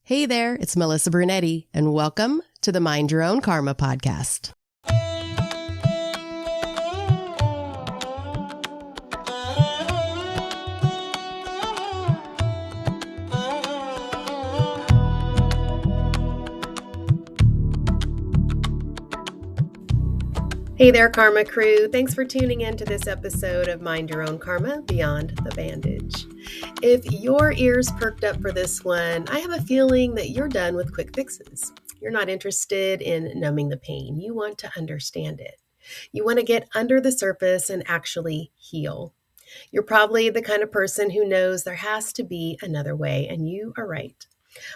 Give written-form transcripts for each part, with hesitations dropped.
Hey there, it's Melissa Brunetti, and welcome to the Mind Your Own Karma podcast. Hey there, Karma crew. Thanks for tuning in to this episode of Mind Your Own Karma Beyond the Bandage. If your ears perked up for this one, I have a feeling that you're done with quick fixes. You're not interested in numbing the pain. You want to understand it. You want to get under the surface and actually heal. You're probably the kind of person who knows there has to be another way, and you are right.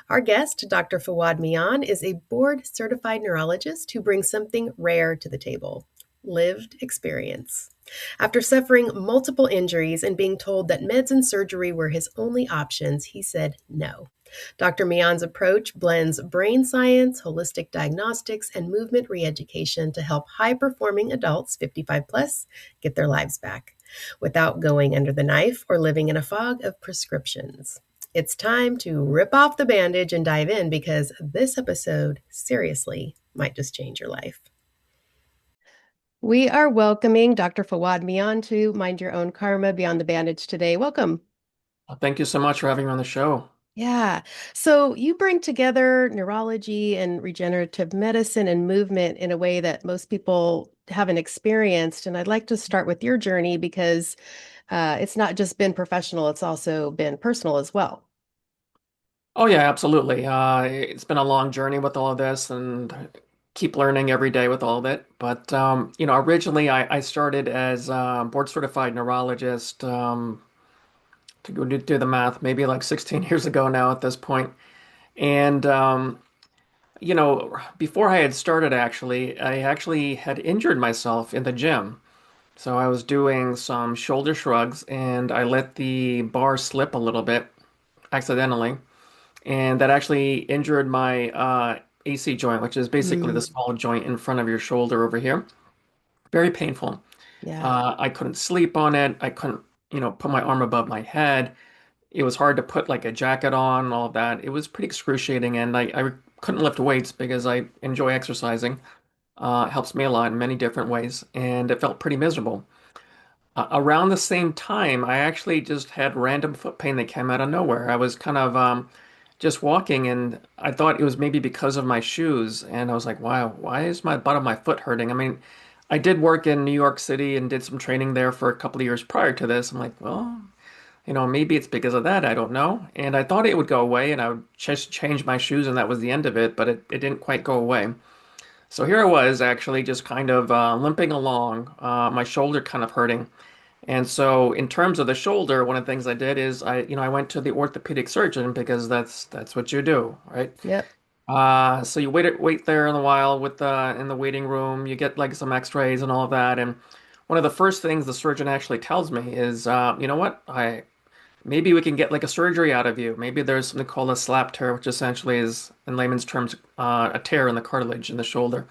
Our guest, Dr. Fawad Mian, is a board-certified neurologist who brings something rare to the table: lived experience. After suffering multiple injuries and being told that meds and surgery were his only options, he said no. Dr. Mian's approach blends brain science, holistic diagnostics, and movement reeducation to help high-performing adults 55 plus get their lives back without going under the knife or living in a fog of prescriptions. It's time to rip off the bandage and dive in, because this episode seriously might just change your life. We are welcoming Dr. Fawad Mian to Mind Your Own Karma Beyond the Bandage today. Welcome. Thank you so much for having me on the show. Yeah. So you bring together neurology and regenerative medicine and movement in a way that most people haven't experienced. And I'd like to start with your journey, because it's not just been professional, it's also been personal as well. Oh yeah, absolutely. It's been a long journey with all of this and keep learning every day with all of it. But originally I started as a board certified neurologist, to go do the math, maybe like 16 years ago now at this point. And before I had started I actually had injured myself in the gym. So I was doing some shoulder shrugs and I let the bar slip a little bit accidentally. And that actually injured my AC joint, which is basically the Mm, small joint in front of your shoulder over here. Very painful. yeah. I couldn't sleep on it. I couldn't, put my arm above my head. It was hard to put like a jacket on, all of that. It was pretty excruciating, and I couldn't lift weights because I enjoy exercising. It helps me a lot in many different ways, and it felt pretty miserable. Around the same time, I actually just had random foot pain that came out of nowhere. I was kind of just walking, and I thought it was maybe because of my shoes. And I was like, wow, why is my bottom of my foot hurting? I mean, I did work in New York City and did some training there for a couple of years prior to this. I'm like, well, maybe it's because of that. I don't know. And I thought it would go away and I would just change my shoes and that was the end of it, but it didn't quite go away. So here I was actually just kind of limping along, my shoulder kind of hurting. And so in terms of the shoulder, one of the things I did is I went to the orthopedic surgeon because that's what you do, right? Yep. So you wait there in a while with in the waiting room. You get like some X-rays and all of that. And one of the first things the surgeon actually tells me is, you know what, I maybe we can get like a surgery out of you. Maybe there's something called a slap tear, which essentially is, in layman's terms, a tear in the cartilage in the shoulder.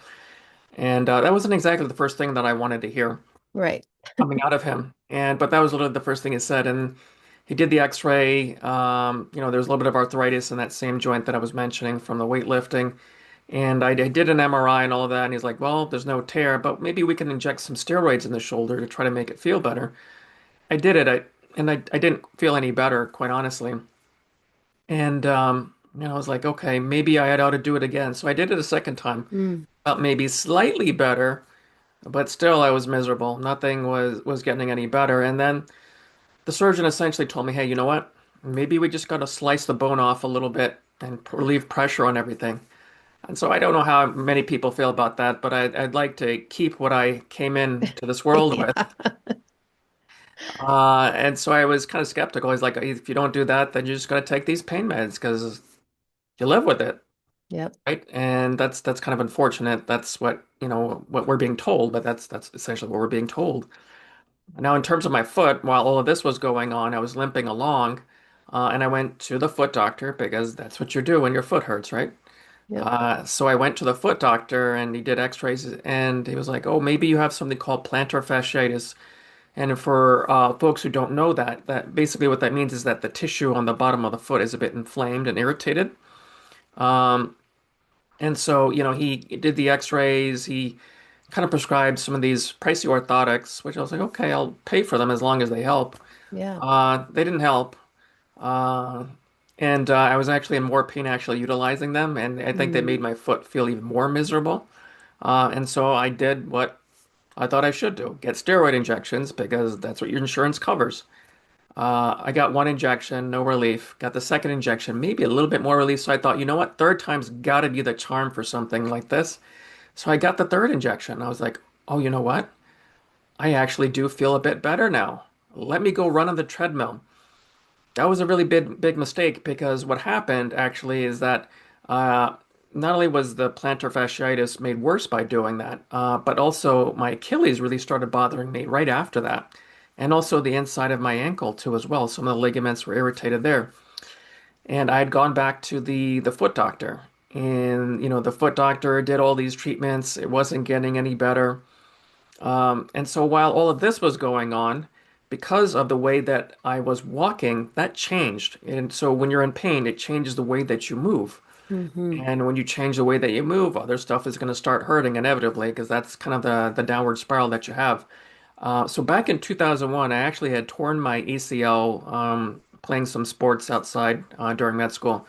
And that wasn't exactly the first thing that I wanted to hear Right. coming out of him. But that was literally the first thing he said. And he did the X-ray. There's a little bit of arthritis in that same joint that I was mentioning from the weightlifting. And I did an MRI and all of that. And he's like, well, there's no tear, but maybe we can inject some steroids in the shoulder to try to make it feel better. I did it. I didn't feel any better, quite honestly. And I was like, okay, maybe I ought to do it again. So I did it a second time. Mm, Felt maybe slightly better, but still I was miserable. Nothing was getting any better. And then the surgeon essentially told me, hey, you know what? Maybe we just got to slice the bone off a little bit and relieve pressure on everything. And so I don't know how many people feel about that, but I'd like to keep what I came into this world with. yeah. And so I was kind of skeptical. He's like, if you don't do that, then you just got to take these pain meds because you live with it, Yep. right? And that's kind of unfortunate. That's what we're being told, but that's essentially what we're being told. Now, in terms of my foot, while all of this was going on, I was limping along, and I went to the foot doctor because that's what you do when your foot hurts, right? Yep. So I went to the foot doctor and he did x-rays and he was like, oh, maybe you have something called plantar fasciitis. And for folks who don't know that basically what that means is that the tissue on the bottom of the foot is a bit inflamed and irritated. Um, and so, he did the x-rays. He kind of prescribed some of these pricey orthotics, which I was like, okay, I'll pay for them as long as they help. Yeah. They didn't help. Uh, and I was actually in more pain actually utilizing them. And I think they made Mm. my foot feel even more miserable. And so I did what I thought I should do, get steroid injections because that's what your insurance covers. I got one injection, no relief. Got the second injection, maybe a little bit more relief. So I thought, you know what? Third time's got to be the charm for something like this. So I got the third injection. I was like, oh, you know what? I actually do feel a bit better now. Let me go run on the treadmill. That was a really big mistake because what happened actually is that uh, not only was the plantar fasciitis made worse by doing that, but also my Achilles really started bothering me right after that. And also the inside of my ankle too as well. Some of the ligaments were irritated there. And I had gone back to the foot doctor. And the foot doctor did all these treatments. It wasn't getting any better. And so while all of this was going on, because of the way that I was walking, that changed. And so when you're in pain, it changes the way that you move. Hmm. And when you change the way that you move, other stuff is going to start hurting inevitably because that's kind of the downward spiral that you have. So back in 2001, I actually had torn my ACL playing some sports outside during med school.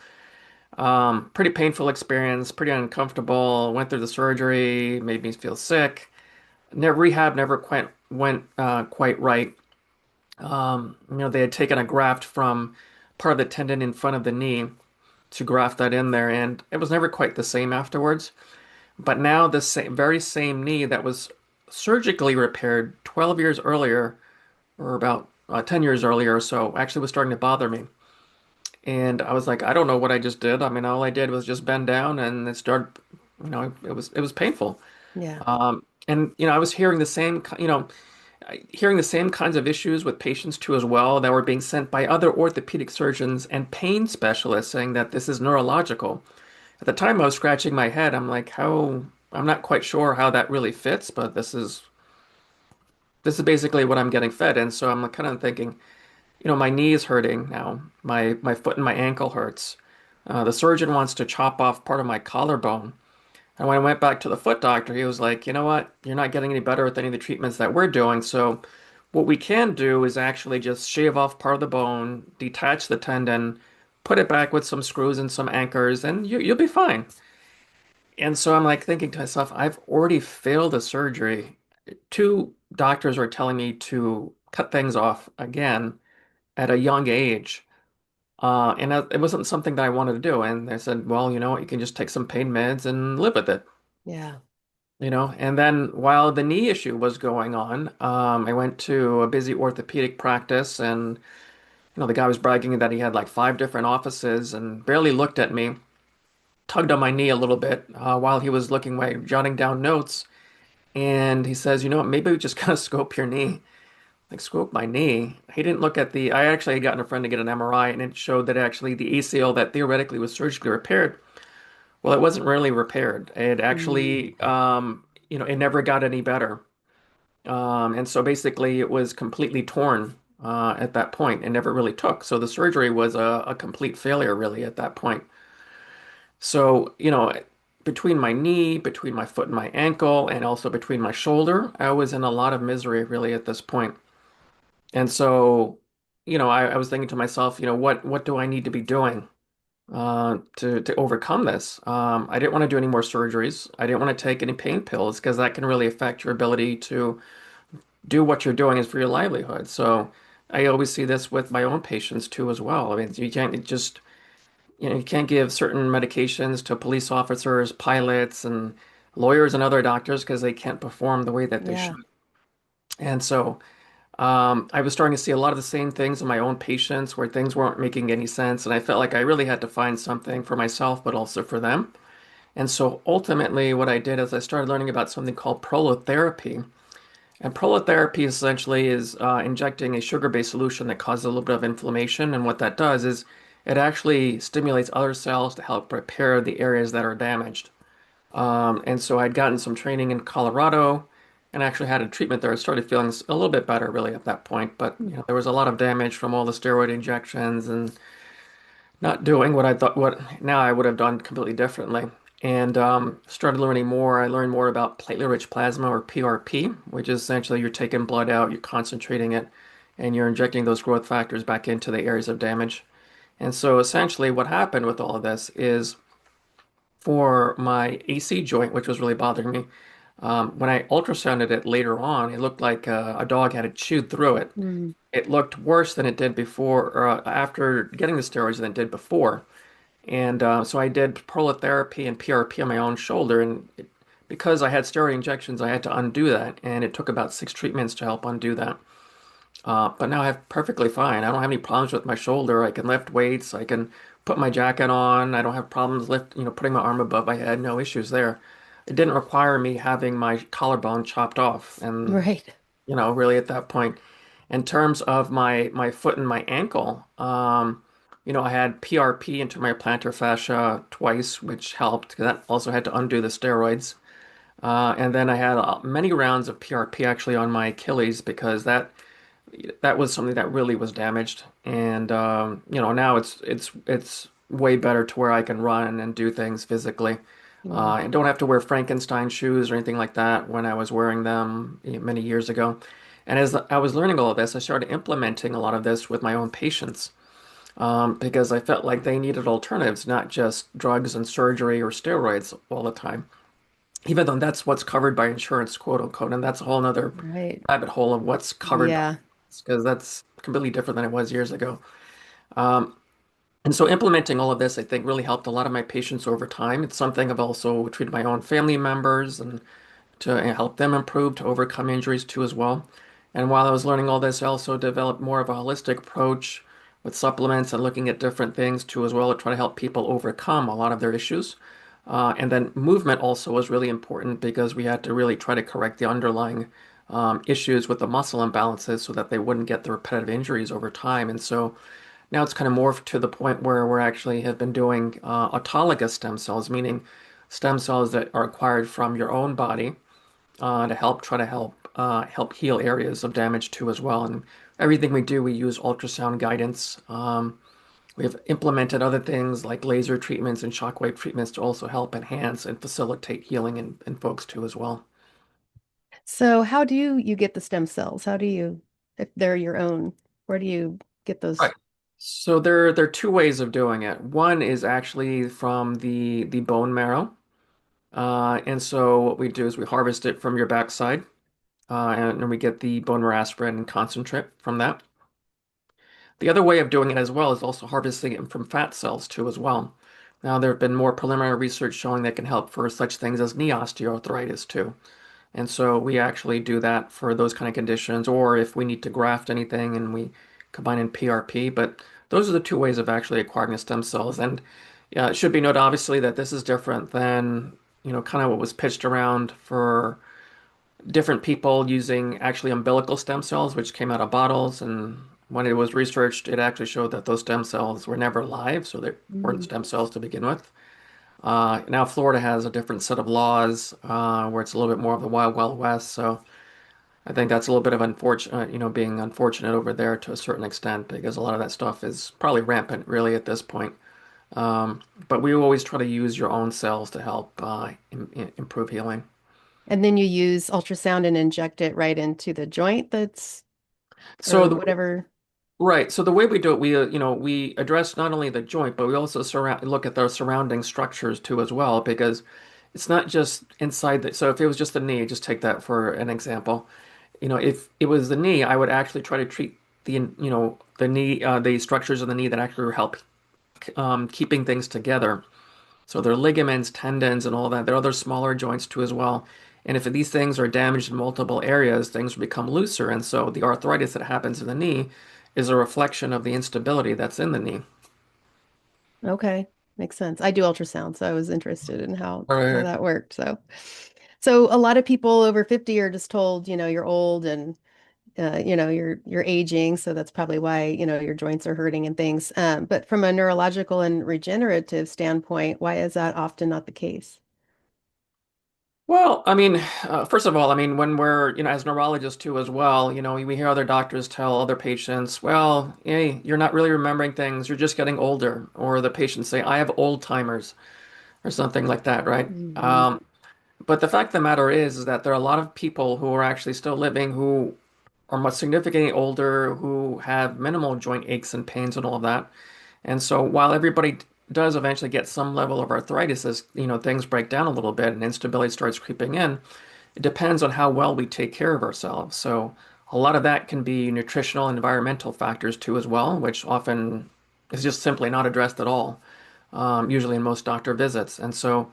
Pretty painful experience, pretty uncomfortable. Went through the surgery, made me feel sick. Rehab never quite went quite right. They had taken a graft from part of the tendon in front of the knee to graft that in there, and it was never quite the same afterwards. But now the very same knee that was surgically repaired 12 years earlier, or about 10 years earlier or so, actually was starting to bother me. And I was like, I don't know what I just did. I mean, all I did was just bend down, and it started, it was painful. Yeah. And I was hearing the same, hearing the same kinds of issues with patients too as well that were being sent by other orthopedic surgeons and pain specialists saying that this is neurological. At the time, I was scratching my head. I'm like, how? I'm not quite sure how that really fits, but this is basically what I'm getting fed. And so I'm kind of thinking, my knee is hurting now. My foot and my ankle hurts. The surgeon wants to chop off part of my collarbone. And when I went back to the foot doctor, he was like, you know what? You're not getting any better with any of the treatments that we're doing. So what we can do is actually just shave off part of the bone, detach the tendon, put it back with some screws and some anchors, and you'll be fine. And so I'm like thinking to myself, I've already failed a surgery. Two doctors were telling me to cut things off again at a young age. It wasn't something that I wanted to do. And they said, well, you know what, you can just take some pain meds and live with it. Yeah. And then while the knee issue was going on, I went to a busy orthopedic practice, and the guy was bragging that he had like five different offices and barely looked at me, tugged on my knee a little bit while he was looking away, jotting down notes. And he says, you know what, maybe we just kind of scope your knee. Like, scope my knee. He didn't look at I actually had gotten a friend to get an MRI, and it showed that actually the ACL that theoretically was surgically repaired, well, it wasn't really repaired. It Mm. actually, it never got any better. And so basically, it was completely torn at that point and never really took. So the surgery was a complete failure, really, at that point. So, between my knee, between my foot and my ankle, and also between my shoulder, I was in a lot of misery, really, at this point. And so, I was thinking to myself, what do I need to be doing to overcome this? I didn't want to do any more surgeries. I didn't want to take any pain pills because that can really affect your ability to do what you're doing is for your livelihood. So I always see this with my own patients too as well. I mean, you can't just, you can't give certain medications to police officers, pilots, and lawyers and other doctors because they can't perform the way that they Yeah. should. And so I was starting to see a lot of the same things in my own patients where things weren't making any sense. And I felt like I really had to find something for myself, but also for them. And so ultimately, what I did is I started learning about something called prolotherapy. And prolotherapy essentially is injecting a sugar-based solution that causes a little bit of inflammation. And what that does is it actually stimulates other cells to help repair the areas that are damaged. And so I'd gotten some training in Colorado and actually had a treatment there. I started feeling a little bit better really at that point. But there was a lot of damage from all the steroid injections and not doing what I thought what now I would have done completely differently. And started learning more. I learned more about platelet-rich plasma or PRP, which is essentially you're taking blood out, you're concentrating it, and you're injecting those growth factors back into the areas of damage. And so essentially what happened with all of this is for my AC joint, which was really bothering me, when I ultrasounded it later on, it looked like a dog had chewed through it. Mm, It looked worse than it did before, or after getting the steroids than it did before. And so I did prolotherapy and PRP on my own shoulder. And because I had steroid injections, I had to undo that. And it took about 6 treatments to help undo that. But now I have perfectly fine. I don't have any problems with my shoulder. I can lift weights. I can put my jacket on. I don't have problems putting my arm above my head. No issues there. It didn't require me having my collarbone chopped off. And, right. really at that point, in terms of my foot and my ankle, I had PRP into my plantar fascia twice, which helped because that also had to undo the steroids. And then I had many rounds of PRP actually on my Achilles because that was something that really was damaged. And now it's way better to where I can run and do things physically. Yeah. I don't have to wear Frankenstein shoes or anything like that when I was wearing them many years ago. And as I was learning all of this, I started implementing a lot of this with my own patients because I felt like they needed alternatives, not just drugs and surgery or steroids all the time. Even though that's what's covered by insurance, quote unquote, and that's a whole nother Right. rabbit hole of what's covered by Yeah. because that's completely different than it was years ago. Um, and so implementing all of this, I think, really helped a lot of my patients over time. It's something I've also treated my own family members and to help them improve, to overcome injuries too as well. And while I was learning all this, I also developed more of a holistic approach with supplements and looking at different things too as well to try to help people overcome a lot of their issues. And then movement also was really important because we had to really try to correct the underlying issues with the muscle imbalances so that they wouldn't get the repetitive injuries over time. And so now it's kind of morphed to the point where we're actually have been doing autologous stem cells, meaning stem cells that are acquired from your own body to help heal areas of damage too as well. And everything we do, we use ultrasound guidance. We've implemented other things like laser treatments and shockwave treatments to also help enhance and facilitate healing in folks too as well. So how do you get the stem cells? How do you, if they're your own, where do you get those? Right. So there are two ways of doing it. One is actually from the bone marrow. And so what we do is we harvest it from your backside, and we get the bone marrow aspirin and concentrate from that. The other way of doing it as well is also harvesting it from fat cells too as well. Now there have been more preliminary research showing that can help for such things as knee osteoarthritis too. And so we actually do that for those kind of conditions, or if we need to graft anything and we combine in PRP. But those are the two ways of actually acquiring the stem cells. And yeah, it should be noted obviously that this is different than, kind of what was pitched around for different people using actually umbilical stem cells, which came out of bottles. And when it was researched, it actually showed that those stem cells were never live, so they weren't Mm. stem cells to begin with. Now Florida has a different set of laws where it's a little bit more of the wild, wild west. So I think that's a little bit of unfortunate, being unfortunate over there to a certain extent because a lot of that stuff is probably rampant really at this point. But we always try to use your own cells to help improve healing. And then you use ultrasound and inject it right into the joint that's, So or the whatever. Right. So the way we do it, we address not only the joint, but we also look at the surrounding structures too as well, because it's not just inside the, so if it was just the knee, just take that for an example. If it was the knee, I would actually try to treat the knee, the structures of the knee that actually help keeping things together. So there are ligaments, tendons, and all that. There are other smaller joints too as well. And if these things are damaged in multiple areas, things will become looser. And so the arthritis that happens in the knee is a reflection of the instability that's in the knee. Okay, makes sense. I do ultrasound, so I was interested in how Right. that worked. So a lot of people over 50 are just told, you're old and you're aging, so that's probably why, your joints are hurting and things. But from a neurological and regenerative standpoint, why is that often not the case? Well, I mean, first of all, I mean, when we're, as neurologists too as well, we hear other doctors tell other patients, well, hey, you're not really remembering things, you're just getting older. Or the patients say, I have old timers or something like that, right? Hmm. But the fact of the matter is that there are a lot of people who are actually still living who are much significantly older, who have minimal joint aches and pains and all of that. And so while everybody does eventually get some level of arthritis as, things break down a little bit and instability starts creeping in, it depends on how well we take care of ourselves. So a lot of that can be nutritional and environmental factors too as well, which often is just simply not addressed at all, usually in most doctor visits. And so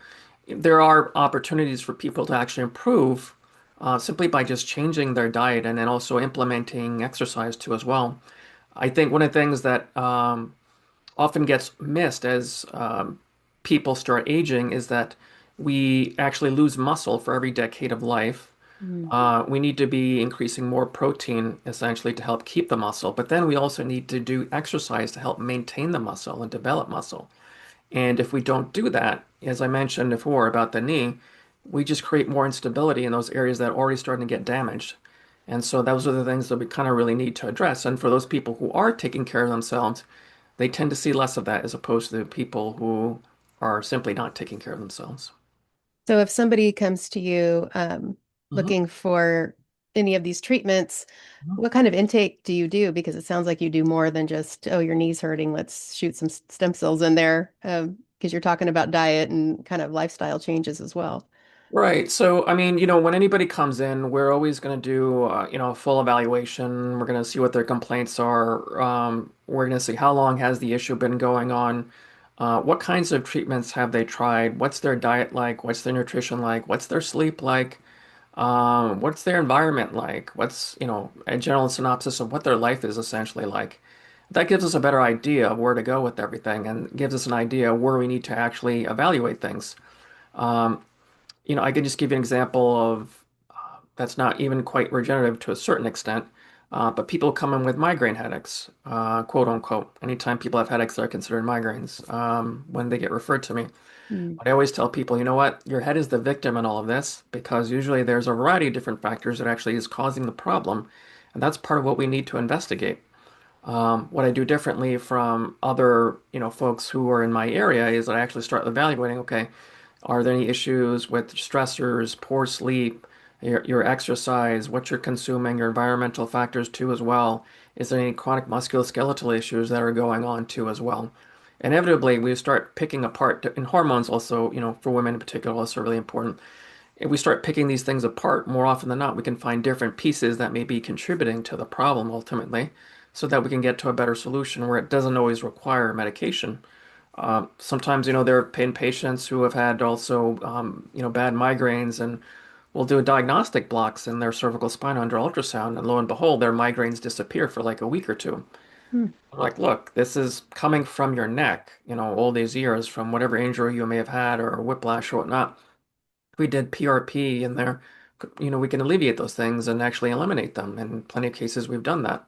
there are opportunities for people to actually improve simply by just changing their diet and then also implementing exercise too as well. I think one of the things that often gets missed as people start aging is that we actually lose muscle for every decade of life. We need to be increasing more protein essentially to help keep the muscle, but then we also need to do exercise to help maintain the muscle and develop muscle. And if we don't do that, as I mentioned before about the knee, we just create more instability in those areas that are already starting to get damaged. And so those are the things that we kind of really need to address. And for those people who are taking care of themselves, they tend to see less of that as opposed to the people who are simply not taking care of themselves. So if somebody comes to you Mhm. looking for any of these treatments, what kind of intake do you do? Because it sounds like you do more than just, oh, your knee's hurting, let's shoot some stem cells in there. Because you're talking about diet and kind of lifestyle changes as well. Right. So, I mean, when anybody comes in, we're always going to do, a full evaluation. We're going to see what their complaints are. We're going to see how long has the issue been going on. What kinds of treatments have they tried? What's their diet like? What's their nutrition like? What's their sleep like? What's their environment like? What's, a general synopsis of what their life is essentially like. That gives us a better idea of where to go with everything and gives us an idea where we need to actually evaluate things. Um, I can just give you an example of that's not even quite regenerative to a certain extent, but people come in with migraine headaches, quote unquote. Anytime people have headaches, they're considered migraines when they get referred to me. Mm. I always tell people, you know what, your head is the victim in all of this because usually there's a variety of different factors that actually is causing the problem, and that's part of what we need to investigate. What I do differently from other, folks who are in my area is that I actually start evaluating, okay, are there any issues with stressors, poor sleep, your exercise, what you're consuming, your environmental factors too as well? Is there any chronic musculoskeletal issues that are going on too as well? Inevitably, we start picking apart, and hormones also, for women in particular, also really important. If we start picking these things apart more often than not, we can find different pieces that may be contributing to the problem ultimately, so that we can get to a better solution where it doesn't always require medication. Sometimes, there have been patients who have had also, bad migraines, and we'll do diagnostic blocks in their cervical spine under ultrasound, and lo and behold, their migraines disappear for like a week or two. Hmm. I'm like, look, this is coming from your neck, all these years from whatever injury you may have had or whiplash or whatnot. If we did PRP in there, we can alleviate those things and actually eliminate them. In plenty of cases, we've done that.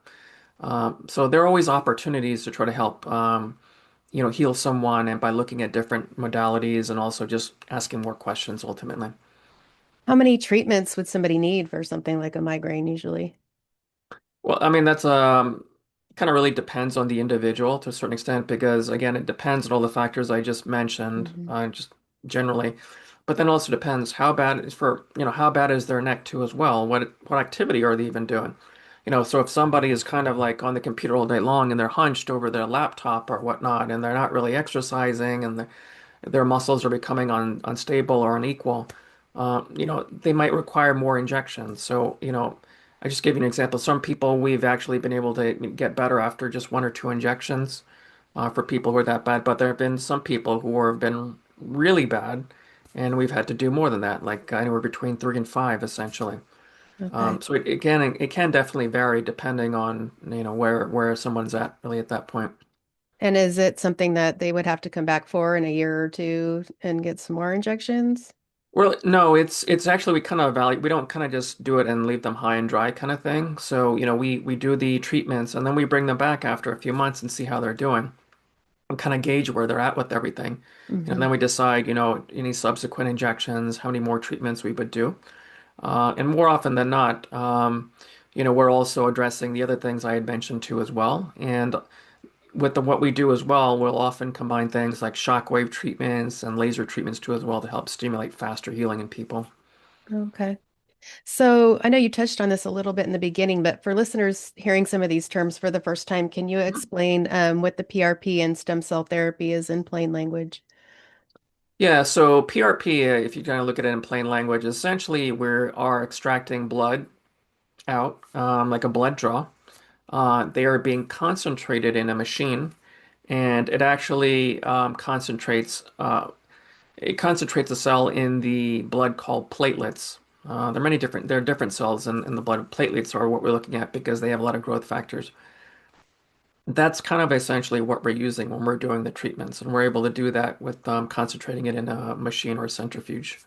So there are always opportunities to try to help. Heal someone and by looking at different modalities and also just asking more questions ultimately. How many treatments would somebody need for something like a migraine usually? Well, I mean, that's kind of really depends on the individual to a certain extent because again, it depends on all the factors I just mentioned, Hmm. just generally. But then also depends how bad is for, how bad is their neck too as well? What activity are they even doing? So if somebody is kind of like on the computer all day long and they're hunched over their laptop or whatnot and they're not really exercising and their muscles are becoming unstable or unequal, they might require more injections. So, I just gave you an example. Some people we've actually been able to get better after just one or two injections for people who are that bad. But there have been some people who have been really bad, and we've had to do more than that, like anywhere between 3 and 5, essentially. Okay. So it can definitely vary depending on where someone's at really at that point. And is it something that they would have to come back for in a year or two and get some more injections? Well, no, it's actually we kind of evaluate. We don't kind of just do it and leave them high and dry kind of thing. So, we do the treatments and then we bring them back after a few months and see how they're doing. and kind of gauge where they're at with everything. And Hmm. then we decide, any subsequent injections, how many more treatments we would do. And more often than not, we're also addressing the other things I had mentioned too as well. And with what we do as well, we'll often combine things like shockwave treatments and laser treatments too as well to help stimulate faster healing in people. Okay. So I know you touched on this a little bit in the beginning, but for listeners hearing some of these terms for the first time, can you explain what the PRP and stem cell therapy is in plain language? Yeah, so PRP, if you kind of look at it in plain language, essentially we are extracting blood out, like a blood draw. They are being concentrated in a machine, and it actually concentrates a cell in the blood called platelets. There are different cells in the blood. Platelets are what we're looking at because they have a lot of growth factors. That's kind of essentially what we're using when we're doing the treatments, and we're able to do that with concentrating it in a machine or a centrifuge.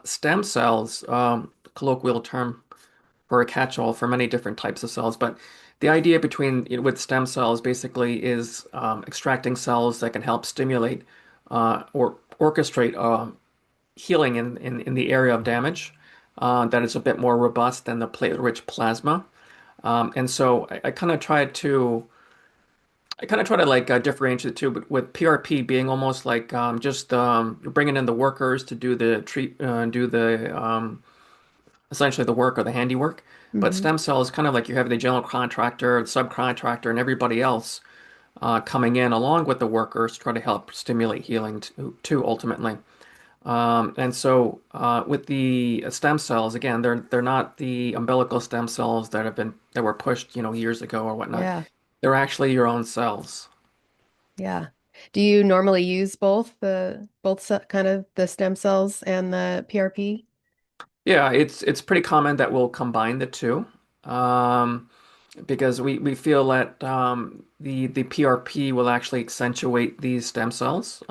Stem cells, colloquial term for a catch-all for many different types of cells, but the idea with stem cells basically is extracting cells that can help stimulate or orchestrate healing in the area of damage that is a bit more robust than the platelet-rich plasma. And so I kind of try to like differentiate the two, but with PRP being almost like just you're bringing in the workers to do the essentially the work or the handiwork. But Hmm. stem cells kind of like you have the general contractor, the subcontractor, and everybody else coming in along with the workers to try to help stimulate healing too ultimately. And so with the stem cells, again, they're not the umbilical stem cells that were pushed, years ago or whatnot. Yeah, They're actually your own cells. yeah. Do you normally use kind of the stem cells and the PRP? Yeah, it's pretty common that we'll combine the two. Um, because we feel that the PRP will actually accentuate these stem cells.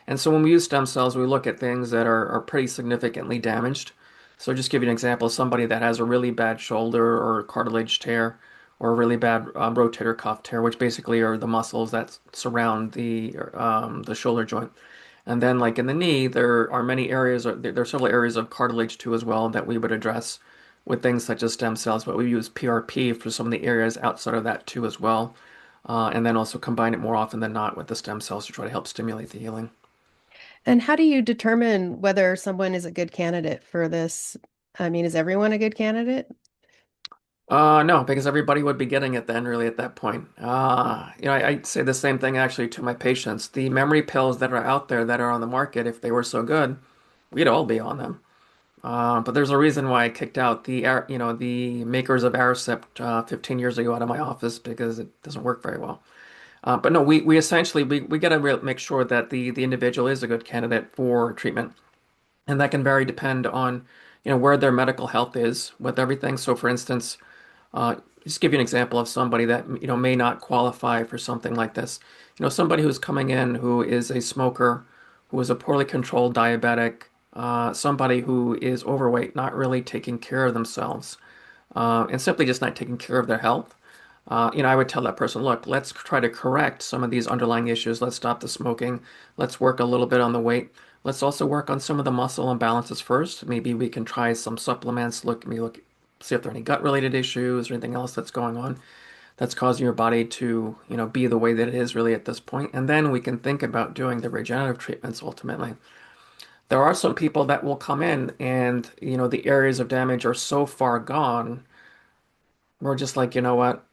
And so when we use stem cells, we look at things that are pretty significantly damaged. So just give you an example, somebody that has a really bad shoulder or cartilage tear or a really bad rotator cuff tear, which basically are the muscles that surround the shoulder joint. And then like in the knee, there are many areas, there are several areas of cartilage too as well that we would address with things such as stem cells, but we use PRP for some of the areas outside of that too as well. And then also combine it more often than not with the stem cells to try to help stimulate the healing. And how do you determine whether someone is a good candidate for this? I mean, is everyone a good candidate? No, because everybody would be getting it then, really, at that point. I say the same thing actually to my patients. The memory pills that are out there that are on the market, if they were so good, we'd all be on them. But there's a reason why I kicked out the makers of Aricept 15 years ago out of my office because it doesn't work very well. But no, we essentially we got to make sure that the individual is a good candidate for treatment, and that can vary depend on where their medical health is with everything. So, for instance, just give you an example of somebody that may not qualify for something like this. Somebody who's coming in who is a smoker, who is a poorly controlled diabetic, somebody who is overweight, not really taking care of themselves, and simply just not taking care of their health. I would tell that person, look, let's try to correct some of these underlying issues. Let's stop the smoking. Let's work a little bit on the weight. Let's also work on some of the muscle imbalances first. Maybe we can try some supplements. See if there are any gut-related issues or anything else that's going on that's causing your body to, be the way that it is really at this point. And then we can think about doing the regenerative treatments ultimately. There are some people that will come in and, the areas of damage are so far gone. We're just like, you know what?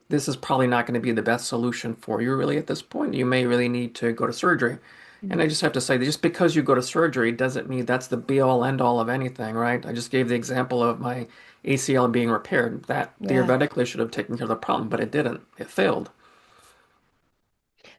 This is probably not going to be the best solution for you really at this point. You may really need to go to surgery. And I just have to say that just because you go to surgery doesn't mean that's the be all end all of anything, right? I just gave the example of my ACL being repaired. That Yeah. theoretically should have taken care of the problem, but it didn't. It failed.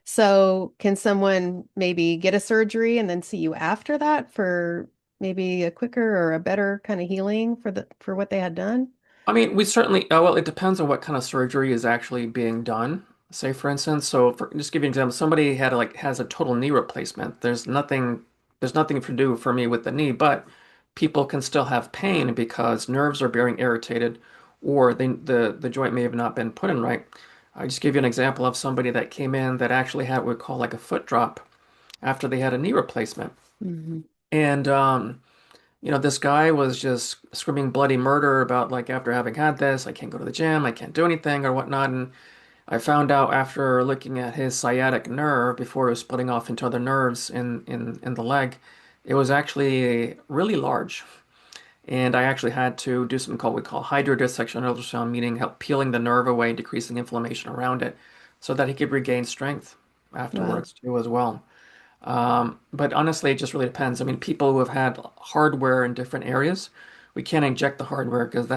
So can someone maybe get a surgery and then see you after that for maybe a quicker or a better kind of healing for what they had done? I mean, we certainly, well, it depends on what kind of surgery is actually being done. Say, for instance, just give you an example, somebody has a total knee replacement. There's nothing to do for me with the knee, but people can still have pain because nerves are being irritated, or the joint may have not been put in right. I just give you an example of somebody that came in that actually had what we call like a foot drop after they had a knee replacement. Hmm. And this guy was just screaming bloody murder about like after having had this, I can't go to the gym, I can't do anything or whatnot. And I found out after looking at his sciatic nerve before it was splitting off into other nerves in the leg, it was actually really large. And I actually had to do something called we call hydrodissection ultrasound, meaning help peeling the nerve away, decreasing inflammation around it, so that he could regain strength Wow. afterwards too as well. But honestly, it just really depends. I mean, people who have had hardware in different areas, we can't inject the hardware because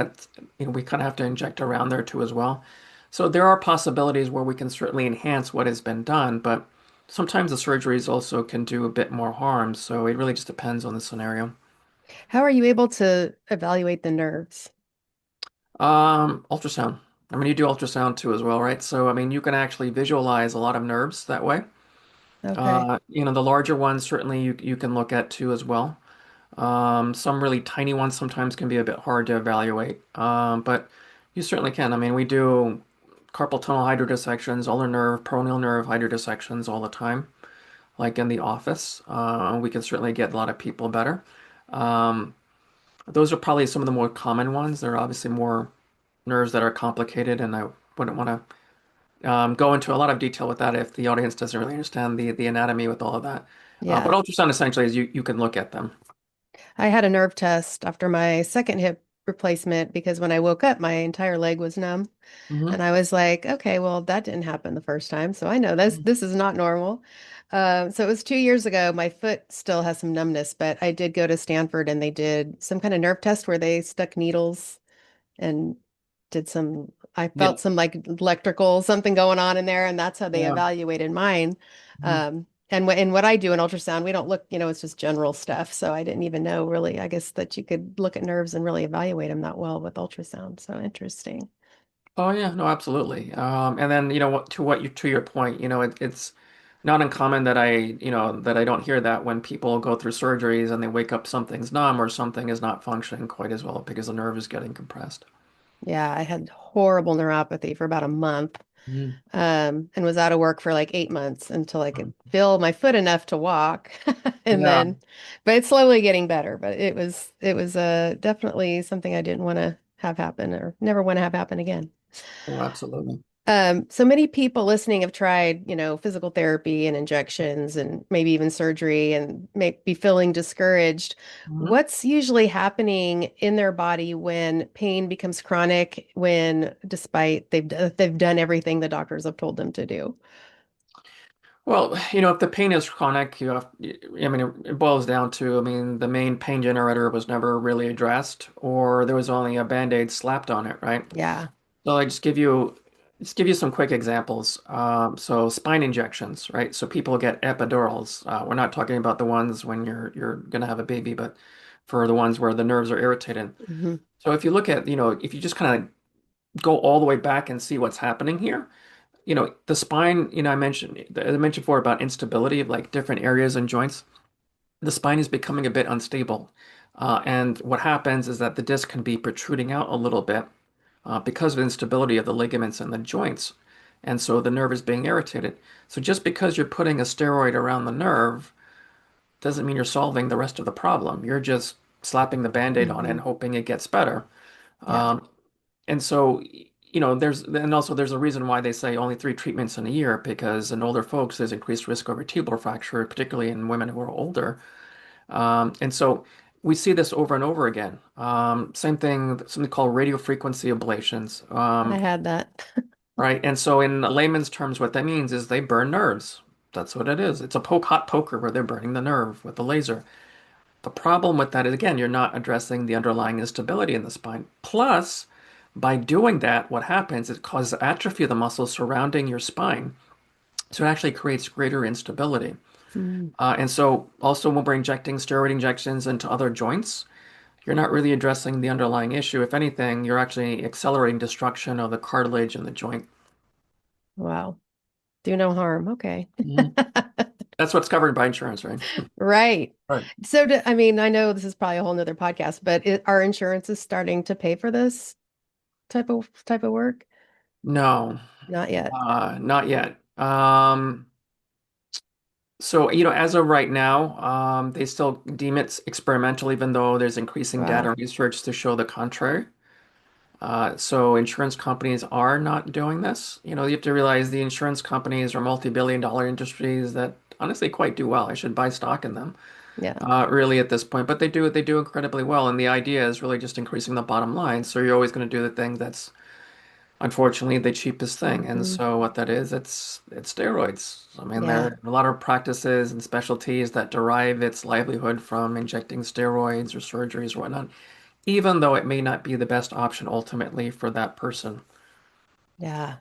we kind of have to inject around there too as well. So there are possibilities where we can certainly enhance what has been done, but sometimes the surgeries also can do a bit more harm. So it really just depends on the scenario. How are you able to evaluate the nerves? Ultrasound. I mean, you do ultrasound too as well, right? So, I mean, you can actually visualize a lot of nerves that way. Okay. The larger ones certainly you can look at too as well. Some really tiny ones sometimes can be a bit hard to evaluate, but you certainly can. I mean, we do carpal tunnel hydrodissections, ulnar nerve, peroneal nerve hydrodissections all the time, like in the office. We can certainly get a lot of people better. Um, those are probably some of the more common ones. There are obviously more nerves that are complicated, and I wouldn't want to go into a lot of detail with that if the audience doesn't really understand the anatomy with all of that. But Yeah. ultrasound essentially is you can look at them. I had a nerve test after my second hip replacement because when I woke up, my entire leg was numb. Hmm. And I was like, okay, well, that didn't happen the first time. So I know this is not normal. So it was 2 years ago. My foot still has some numbness, but I did go to Stanford and they did some kind of nerve test where they stuck needles and did some, I Yeah. felt some like electrical something going on in there, and that's how they Yeah. evaluated mine. Mhm. And what I do in ultrasound, we don't look, it's just general stuff. So I didn't even know really, I guess, that you could look at nerves and really evaluate them that well with ultrasound. So interesting. Oh yeah, no, absolutely. And then to your point, it's not uncommon that I don't hear that when people go through surgeries and they wake up something's numb or something is not functioning quite as well because the nerve is getting compressed. Yeah, I had horrible neuropathy for about a month, Mhm. and was out of work for like 8 months until I could feel my foot enough to walk. And Yeah. then, but it's slowly getting better. But it was definitely something I didn't want to have happen or never want to have happen again. Oh, absolutely. So many people listening have tried, physical therapy and injections and maybe even surgery and may be feeling discouraged. Mhm. What's usually happening in their body when pain becomes chronic, when despite they've done everything the doctors have told them to do? Well, if the pain is chronic, I mean, it boils down to, I mean, the main pain generator was never really addressed, or there was only a Band-Aid slapped on it, right? Yeah. So I just give you some quick examples. So spine injections, right? So people get epidurals. We're not talking about the ones when you're gonna have a baby, but for the ones where the nerves are irritated. Hmm. So if you look at, if you just kind of go all the way back and see what's happening here, the spine, I mentioned before about instability of like different areas and joints. The spine is becoming a bit unstable. And what happens is that the disc can be protruding out a little bit because of the instability of the ligaments and the joints. And so the nerve is being irritated. So just because you're putting a steroid around the nerve doesn't mean you're solving the rest of the problem. You're just slapping the Band-Aid on it Hmm. and hoping it gets better. Yeah. Um, and so, there's a reason why they say only 3 treatments in a year, because in older folks, there's increased risk of vertebral fracture, particularly in women who are older. And so we see this over and over again. Same thing, something called radiofrequency ablations. I had that. Right. And so in layman's terms, what that means is they burn nerves. That's what it is. It's a hot poker where they're burning the nerve with the laser. The problem with that is, again, you're not addressing the underlying instability in the spine. Plus, by doing that, what happens, it causes atrophy of the muscles surrounding your spine. So it actually creates greater instability. Mm. And so also when we're injecting steroid injections into other joints, you're not really addressing the underlying issue. If anything, you're actually accelerating destruction of the cartilage in the joint. Wow. Do no harm. Okay. Mhm. That's what's covered by insurance, right? Right. Right. So, I mean, I know this is probably a whole nother podcast, but our insurance is starting to pay for this type of work? No. Not yet. Not yet. So, as of right now, they still deem it experimental, even though there's increasing data Wow. and research to show the contrary. So insurance companies are not doing this. You have to realize the insurance companies are multi-billion dollar industries that honestly quite do well. I should buy stock in them, Yeah. really at this point, but they do incredibly well. And the idea is really just increasing the bottom line. So you're always going to do the thing that's unfortunately the cheapest thing. And Hmm. so what that is, it's steroids. I mean, there Yeah. are a lot of practices and specialties that derive its livelihood from injecting steroids or surgeries or whatnot, even though it may not be the best option ultimately for that person. Yeah.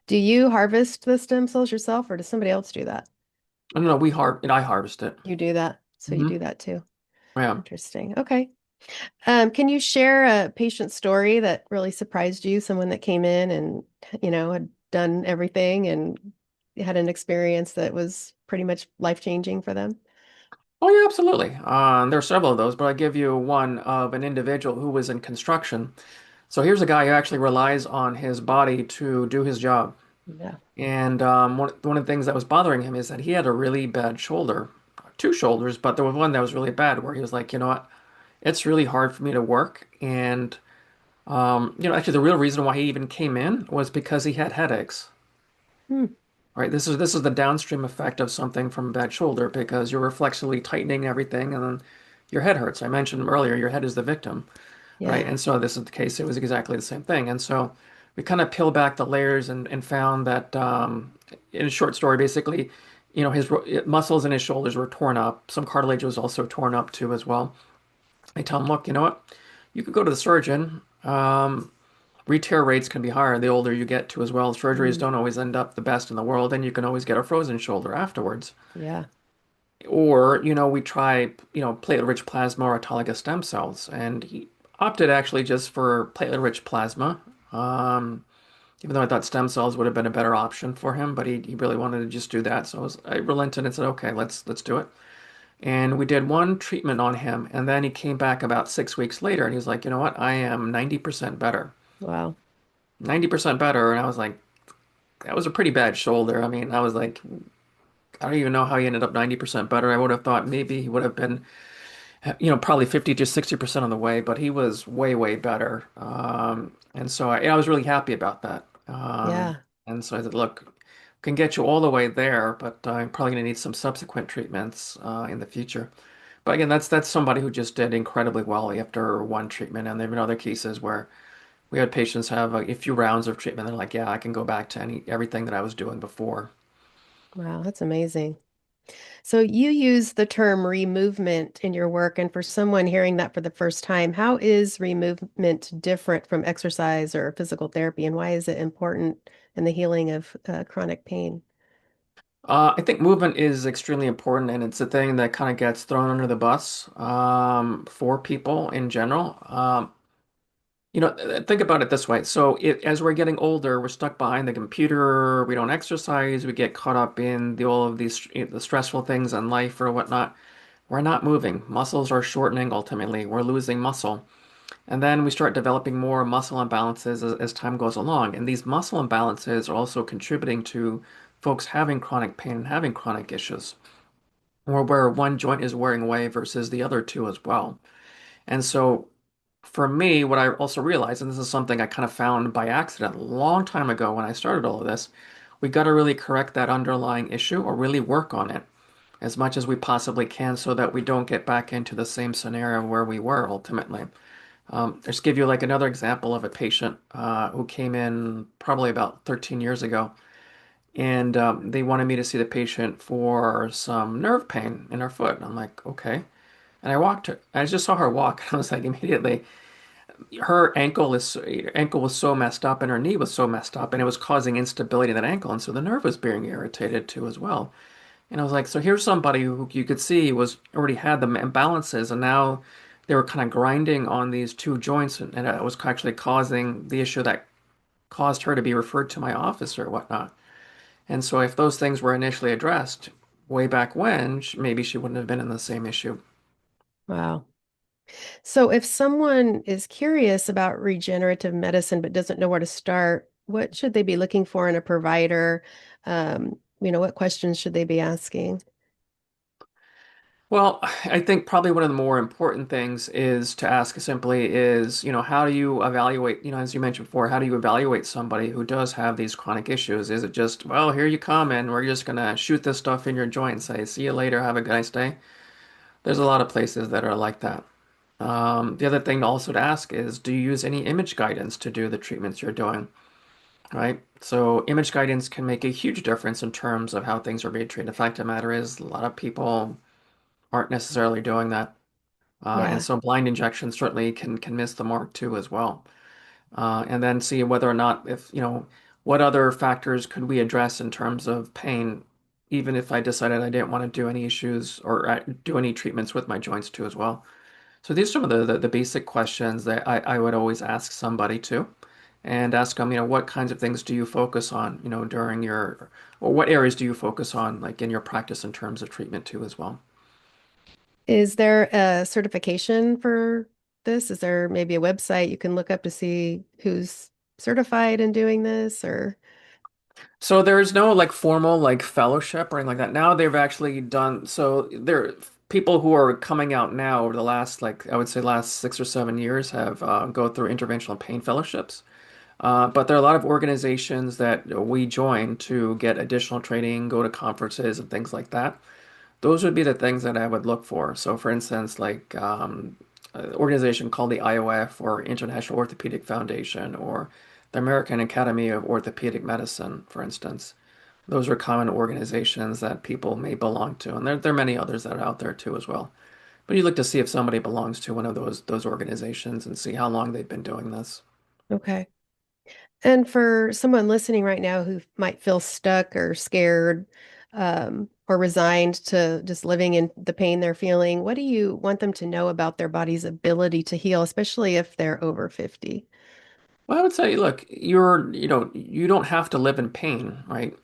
Do you harvest the stem cells yourself, or does somebody else do that? I don't know, I harvest it. You do that. So you Hmm. do that too. Yeah. Interesting. Okay. Can you share a patient story that really surprised you? Someone that came in and, had done everything and had an experience that was pretty much life-changing for them? Oh yeah, absolutely. There are several of those, but I give you one of an individual who was in construction. So here's a guy who actually relies on his body to do his job. Yeah. And one of the things that was bothering him is that he had a really bad shoulder, two shoulders, but there was one that was really bad where he was like, you know what, it's really hard for me to work. And actually, the real reason why he even came in was because he had headaches. Hmm. Right? This is the downstream effect of something from a bad shoulder because you're reflexively tightening everything, and then your head hurts. I mentioned earlier, your head is the victim, right? Yeah. And so this is the case. It was exactly the same thing. And so we kind of peel back the layers and found that, in a short story, basically, his muscles in his shoulders were torn up. Some cartilage was also torn up too as well. I tell him, look, you know what? You could go to the surgeon. Re-tear rates can be higher the older you get to as well. Surgeries Mm. don't always end up the best in the world, and you can always get a frozen shoulder afterwards. Yeah. Or, we try, platelet-rich plasma or autologous stem cells, and he opted actually just for platelet-rich plasma. Um, Even though I thought stem cells would have been a better option for him, but he really wanted to just do that. So I relented and said, okay, let's do it. And we did one treatment on him, and then he came back about 6 weeks later, and he was like, you know what? I am 90% better. Wow. 90% better. And I was like, that was a pretty bad shoulder. I mean, I was like, I don't even know how he ended up 90% better. I would have thought maybe he would have been, probably 50 to 60% on the way, but he was way, way better. And so I was really happy about that. Yeah. And so I said, look, can get you all the way there, but I'm probably going to need some subsequent treatments in the future. But again, that's somebody who just did incredibly well after one treatment. And there have been other cases where we had patients have a few rounds of treatment. They're like, yeah, I can go back to everything that I was doing before. Wow. That's amazing. So you use the term removement in your work, and for someone hearing that for the first time, how is removement different from exercise or physical therapy, and why is it important in the healing of chronic pain? I think movement is extremely important, and it's a thing that kind of gets thrown under the bus for people in general. Think about it this way. So, as we're getting older, we're stuck behind the computer. We don't exercise. We get caught up in all of these the stressful things in life or whatnot. We're not moving. Muscles are shortening ultimately. We're losing muscle. And then we start developing more muscle imbalances as time goes along. And these muscle imbalances are also contributing to folks having chronic pain and having chronic issues, or where one joint is wearing away versus the other two as well. And so for me, what I also realized, and this is something I kind of found by accident a long time ago when I started all of this, we got to really correct that underlying issue or really work on it as much as we possibly can so that we don't get back into the same scenario where we were ultimately. Just give you like another example of a patient who came in probably about 13 years ago, and they wanted me to see the patient for some nerve pain in her foot. And I'm like, okay. And I just saw her walk, and I was like, immediately, her ankle was so messed up, and her knee was so messed up, and it was causing instability in that ankle, and so the nerve was being irritated too as well. And I was like, so here's somebody who you could see was already had the imbalances, and now they were kind of grinding on these two joints, and it was actually causing the issue that caused her to be referred to my office or whatnot. And so if those things were initially addressed way back when, maybe she wouldn't have been in the same issue. Wow. So if someone is curious about regenerative medicine but doesn't know where to start, what should they be looking for in a provider? What questions should they be asking? Well, I think probably one of the more important things is to ask simply is, how do you evaluate, as you mentioned before, how do you evaluate somebody who does have these chronic issues? Is it just, well, here you come and we're just gonna shoot this stuff in your joint, say, see you later, have a nice day? There's a lot of places that are like that. The other thing also to ask is, do you use any image guidance to do the treatments you're doing, right? So image guidance can make a huge difference in terms of how things are being treated. The fact of the matter is, a lot of people aren't necessarily doing that. And Yeah. so blind injections certainly can miss the mark too as well. And then see whether or not if, what other factors could we address in terms of pain, even if I decided I didn't want to do any issues or do any treatments with my joints too as well. So these are some of the basic questions that I would always ask somebody too. And ask them, what kinds of things do you focus on, during or what areas do you focus on, like in your practice in terms of treatment too as well. Is there a certification for this? Is there maybe a website you can look up to see who's certified in doing this or? So there's no like formal like fellowship or anything like that. Now they've actually done so there people who are coming out now over the last like I would say last 6 or 7 years have go through interventional pain fellowships. But there are a lot of organizations that we join to get additional training, go to conferences and things like that. Those would be the things that I would look for. So, for instance, like an organization called the IOF or International Orthopedic Foundation or the American Academy of Orthopedic Medicine, for instance. Those are common organizations that people may belong to, and there are many others that are out there too as well. But you look to see if somebody belongs to one of those organizations and see how long they've been doing this. Okay. And for someone listening right now who might feel stuck or scared, or resigned to just living in the pain they're feeling, what do you want them to know about their body's ability to heal, especially if they're over 50? Well, I would say, look, you don't have to live in pain, right?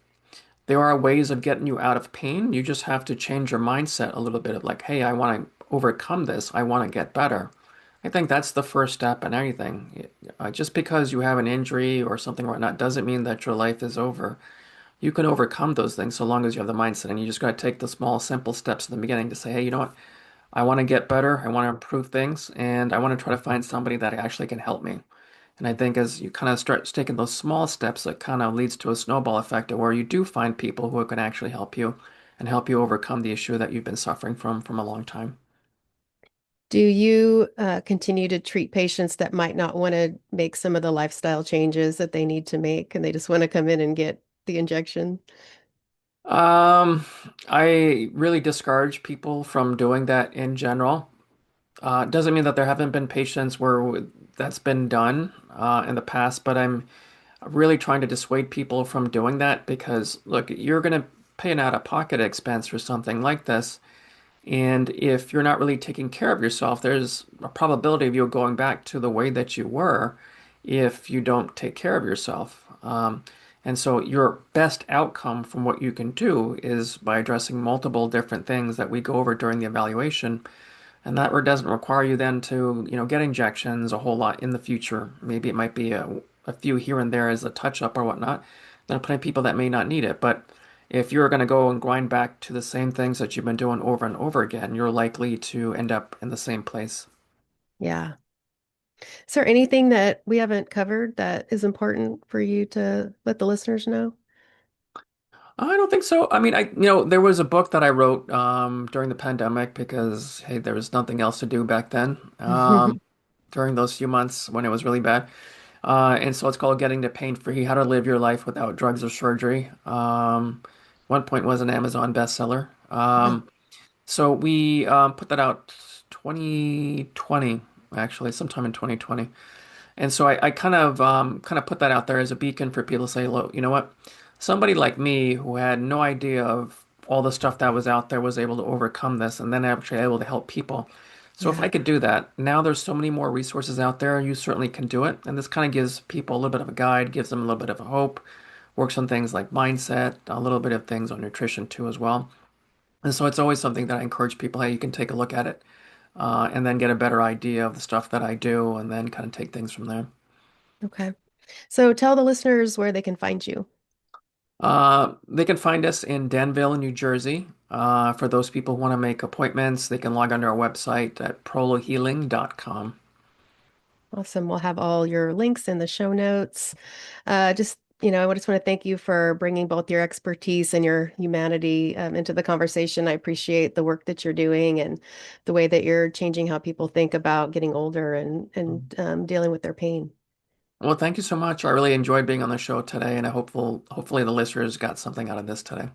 There are ways of getting you out of pain. You just have to change your mindset a little bit of like, hey, I want to overcome this. I want to get better. I think that's the first step in anything. Just because you have an injury or something or whatnot doesn't mean that your life is over. You can overcome those things so long as you have the mindset. And you just got to take the small, simple steps in the beginning to say, hey, you know what? I want to get better. I want to improve things. And I want to try to find somebody that actually can help me. And I think as you kind of start taking those small steps, it kind of leads to a snowball effect of where you do find people who can actually help you and help you overcome the issue that you've been suffering from a long time. Do you continue to treat patients that might not want to make some of the lifestyle changes that they need to make and they just want to come in and get the injection? Um, I really discourage people from doing that in general. Doesn't mean that there haven't been patients where that's been done in the past, but I'm really trying to dissuade people from doing that because, look, you're going to pay an out-of-pocket expense for something like this. And if you're not really taking care of yourself, there's a probability of you going back to the way that you were if you don't take care of yourself. And so your best outcome from what you can do is by addressing multiple different things that we go over during the evaluation. And that doesn't require you then to, get injections a whole lot in the future. Maybe it might be a few here and there as a touch up or whatnot. There are plenty of people that may not need it. But if you're going to go and grind back to the same things that you've been doing over and over again, you're likely to end up in the same place. Yeah. Is there anything that we haven't covered that is important for you to let the listeners know? I don't think so. I mean, there was a book that I wrote during the pandemic because, hey, there was nothing else to do back then during those few months when it was really bad. And so it's called Getting to Pain Free: How to Live Your Life Without Drugs or Surgery. One point was an Amazon bestseller. Wow. So we put that out 2020, actually, sometime in 2020. And so I kind of put that out there as a beacon for people to say, look, you know what? Somebody like me who had no idea of all the stuff that was out there was able to overcome this and then actually able to help people. So if Yeah. I could do that, now there's so many more resources out there, you certainly can do it. And this kind of gives people a little bit of a guide, gives them a little bit of a hope, works on things like mindset, a little bit of things on nutrition too as well. And so it's always something that I encourage people, hey, you can take a look at it, and then get a better idea of the stuff that I do and then kind of take things from there. Okay. So tell the listeners where they can find you. They can find us in Danville, New Jersey. For those people who want to make appointments, they can log on to our website at prolohealing.com. Awesome. We'll have all your links in the show notes. I just want to thank you for bringing both your expertise and your humanity into the conversation. I appreciate the work that you're doing and the way that you're changing how people think about getting older and dealing with their pain. Well, thank you so much. I really enjoyed being on the show today, and hopefully the listeners got something out of this today.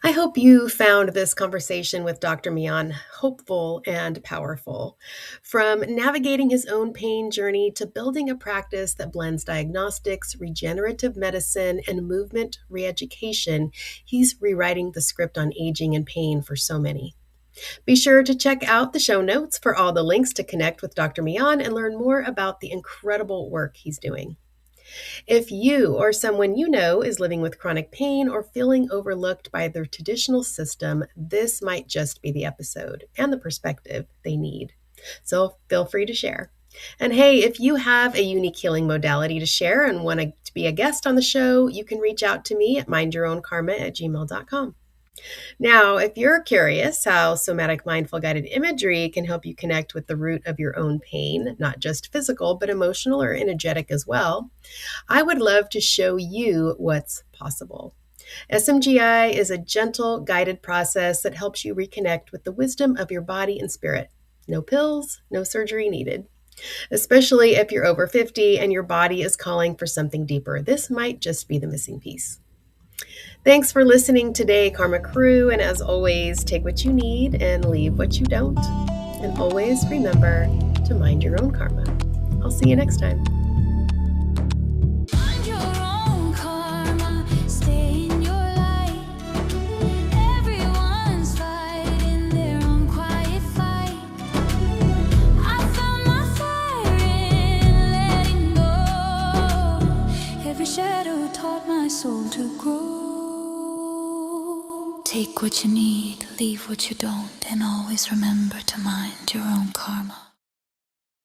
I hope you found this conversation with Dr. Mian hopeful and powerful. From navigating his own pain journey to building a practice that blends diagnostics, regenerative medicine, and movement reeducation, he's rewriting the script on aging and pain for so many. Be sure to check out the show notes for all the links to connect with Dr. Mian and learn more about the incredible work he's doing. If you or someone you know is living with chronic pain or feeling overlooked by the traditional system, this might just be the episode and the perspective they need. So feel free to share. And hey, if you have a unique healing modality to share and want to be a guest on the show, you can reach out to me at mindyourownkarma@gmail.com. Now, if you're curious how somatic mindful guided imagery can help you connect with the root of your own pain, not just physical, but emotional or energetic as well, I would love to show you what's possible. SMGI is a gentle, guided process that helps you reconnect with the wisdom of your body and spirit. No pills, no surgery needed. Especially if you're over 50 and your body is calling for something deeper. This might just be the missing piece. Thanks for listening today, Karma Crew. And as always, take what you need and leave what you don't. And always remember to mind your own karma. I'll see you next time. Shadow taught my soul to grow. Take what you need, leave what you don't, and always remember to mind your own karma.